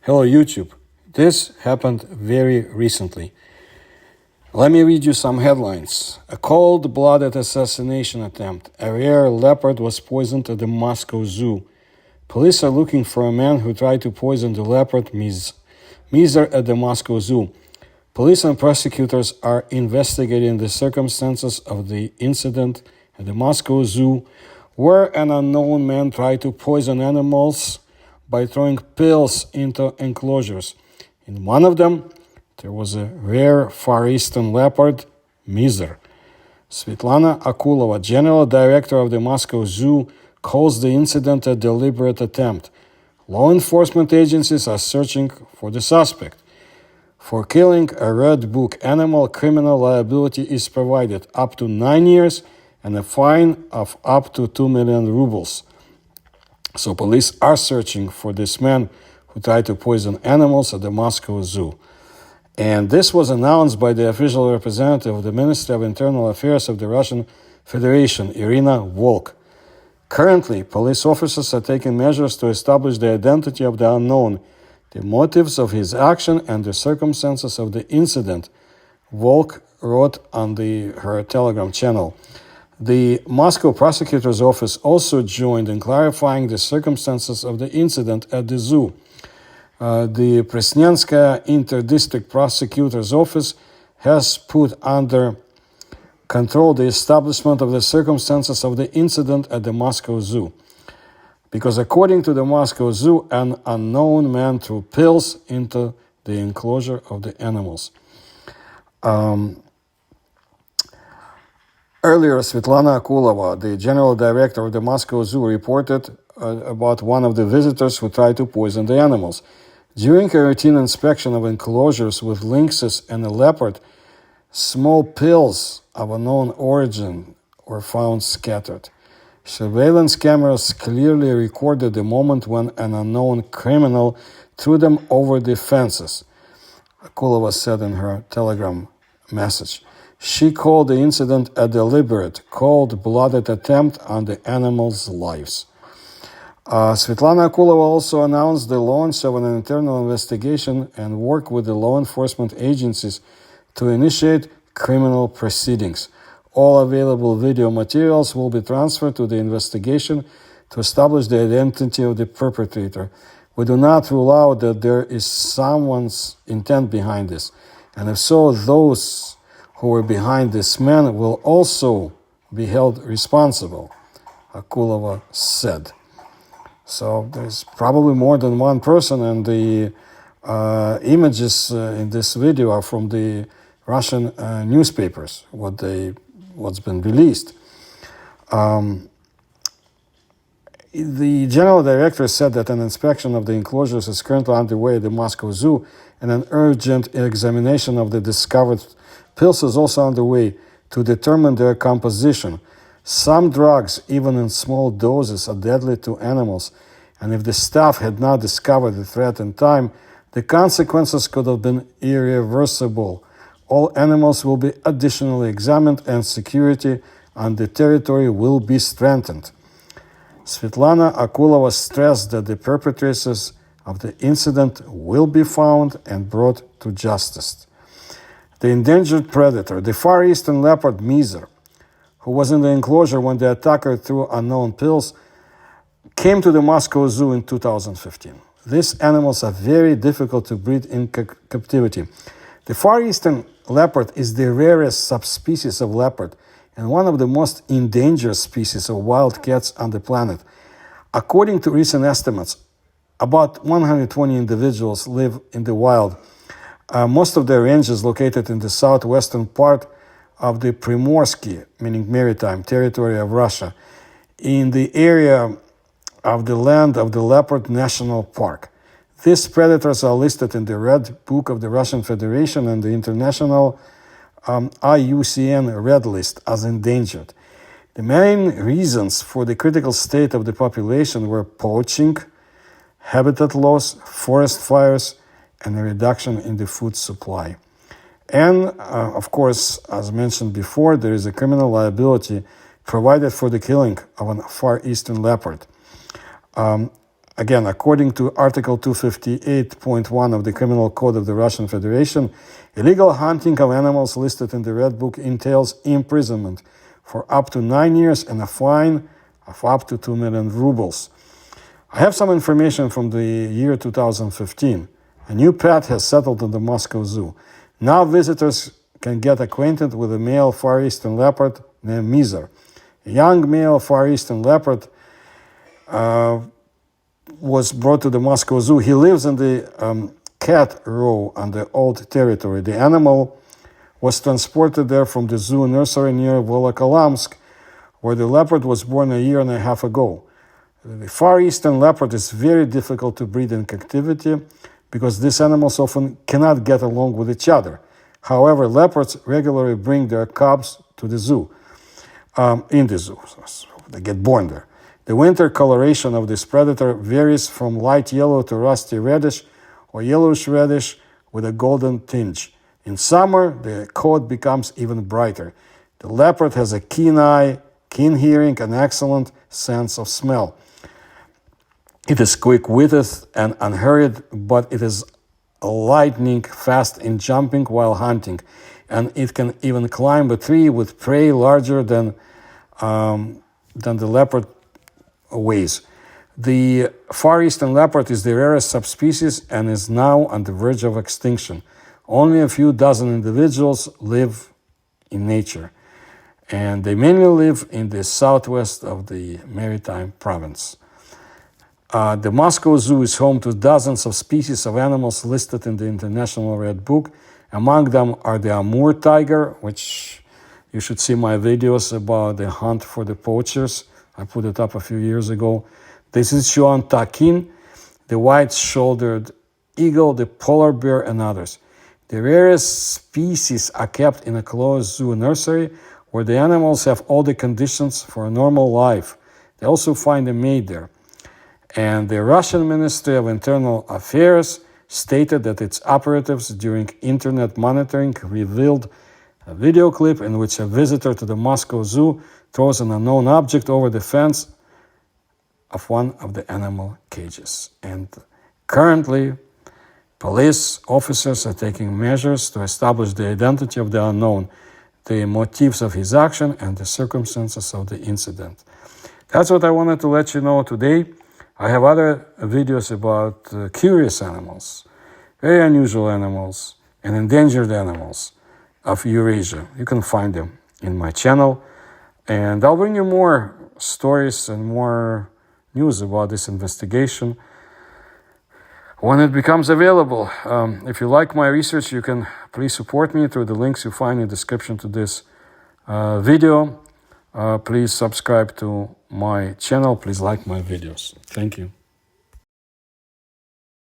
Hello YouTube. This happened very recently. Let me read you some headlines. A cold-blooded assassination attempt. A rare leopard was poisoned at the Moscow Zoo. Police are looking for a man who tried to poison the leopard Miser at the Moscow Zoo. Police and prosecutors are investigating the circumstances of the incident at the Moscow Zoo, where an unknown man tried to poison animals by throwing pills into enclosures. In one of them, there was a rare Far Eastern leopard, Miser. Svetlana Akulova, general director of the Moscow Zoo, calls the incident a deliberate attempt. Law enforcement agencies are searching for the suspect. For killing a red book animal, criminal liability is provided up to 9 years and a fine of up to 2 million rubles. So police are searching for this man who tried to poison animals at the Moscow Zoo. And this was announced by the official representative of the Ministry of Internal Affairs of the Russian Federation, Irina Volk. Currently, police officers are taking measures to establish the identity of the unknown, the motives of his action, and the circumstances of the incident, Volk wrote on her Telegram channel. The Moscow prosecutor's office also joined in clarifying the circumstances of the incident at the zoo. The Presnyanskaya Inter-District Prosecutor's Office has put under control the establishment of the circumstances of the incident at the Moscow Zoo. Because according to the Moscow Zoo, an unknown man threw pills into the enclosure of the animals. Earlier, Svetlana Akulova, the general director of the Moscow Zoo, reported about one of the visitors who tried to poison the animals. During a routine inspection of enclosures with lynxes and a leopard, small pills of unknown origin were found scattered. Surveillance cameras clearly recorded the moment when an unknown criminal threw them over the fences, Akulova said in her Telegram message. She called the incident a deliberate, cold-blooded attempt on the animals' lives. Svetlana Akulova also announced the launch of an internal investigation and work with the law enforcement agencies to initiate criminal proceedings. All available video materials will be transferred to the investigation to establish the identity of the perpetrator. We do not rule out that there is someone's intent behind this, and if so, those who were behind this man will also be held responsible, Akulova said. So there's probably more than one person, and the images in this video are from the Russian newspapers, what's been released. The general director said that an inspection of the enclosures is currently underway at the Moscow Zoo, and an urgent examination of the discovered pills is also underway to determine their composition. Some drugs, even in small doses, are deadly to animals, and if the staff had not discovered the threat in time, the consequences could have been irreversible. All animals will be additionally examined, and security on the territory will be strengthened. Svetlana Akulova stressed that the perpetrators of the incident will be found and brought to justice. The endangered predator, the Far Eastern leopard Miser, who was in the enclosure when the attacker threw unknown pills, came to the Moscow Zoo in 2015. These animals are very difficult to breed in captivity. The Far Eastern leopard is the rarest subspecies of leopard and one of the most endangered species of wild cats on the planet. According to recent estimates, about 120 individuals live in the wild. Most of their range is located in the southwestern part of the Primorsky, meaning maritime, territory of Russia, in the area of the land of the Leopard National Park. These predators are listed in the Red Book of the Russian Federation and the International IUCN Red List as endangered. The main reasons for the critical state of the population were poaching, habitat loss, forest fires, and a reduction in the food supply. And, of course, as mentioned before, there is a criminal liability provided for the killing of a Far Eastern leopard. Again, according to Article 258.1 of the Criminal Code of the Russian Federation, illegal hunting of animals listed in the Red Book entails imprisonment for up to 9 years and a fine of up to 2 million rubles. I have some information from the year 2015. A new pet has settled in the Moscow Zoo. Now visitors can get acquainted with a male Far Eastern leopard named Mizar. A young male Far Eastern leopard was brought to the Moscow Zoo. He lives in the cat row on the old territory. The animal was transported there from the zoo nursery near Volokholamsk, where the leopard was born a year and a half ago. The Far Eastern leopard is very difficult to breed in captivity because these animals often cannot get along with each other. However, leopards regularly bring their cubs to the zoo, in the zoo. So they get born there. The winter coloration of this predator varies from light yellow to rusty reddish or yellowish reddish with a golden tinge. In summer, the coat becomes even brighter. The leopard has a keen eye, keen hearing, and excellent sense of smell. It is quick-witted and unhurried, but it is lightning fast in jumping while hunting, and it can even climb a tree with prey larger than the leopard weighs. The Far Eastern leopard is the rarest subspecies and is now on the verge of extinction. Only a few dozen individuals live in nature, and they mainly live in the southwest of the Maritime province. The Moscow Zoo is home to dozens of species of animals listed in the International Red Book. Among them are the Amur tiger, which you should see my videos about the hunt for the poachers. I put it up a few years ago. The Sichuan takin, the white-shouldered eagle, the polar bear, and others. The rarest species are kept in a closed zoo nursery where the animals have all the conditions for a normal life. They also find a mate there. And the Russian Ministry of Internal Affairs stated that its operatives during internet monitoring revealed a video clip in which a visitor to the Moscow Zoo throws an unknown object over the fence of one of the animal cages. And currently, police officers are taking measures to establish the identity of the unknown, the motives of his action, and the circumstances of the incident. That's what I wanted to let you know today. I have other videos about curious animals, very unusual animals, and endangered animals of Eurasia. You can find them in my channel, and I'll bring you more stories and more news about this investigation when it becomes available. If you like my research, you can please support me through the links you find in the description to this video. Please subscribe to my channel. Please like my videos. Thank you.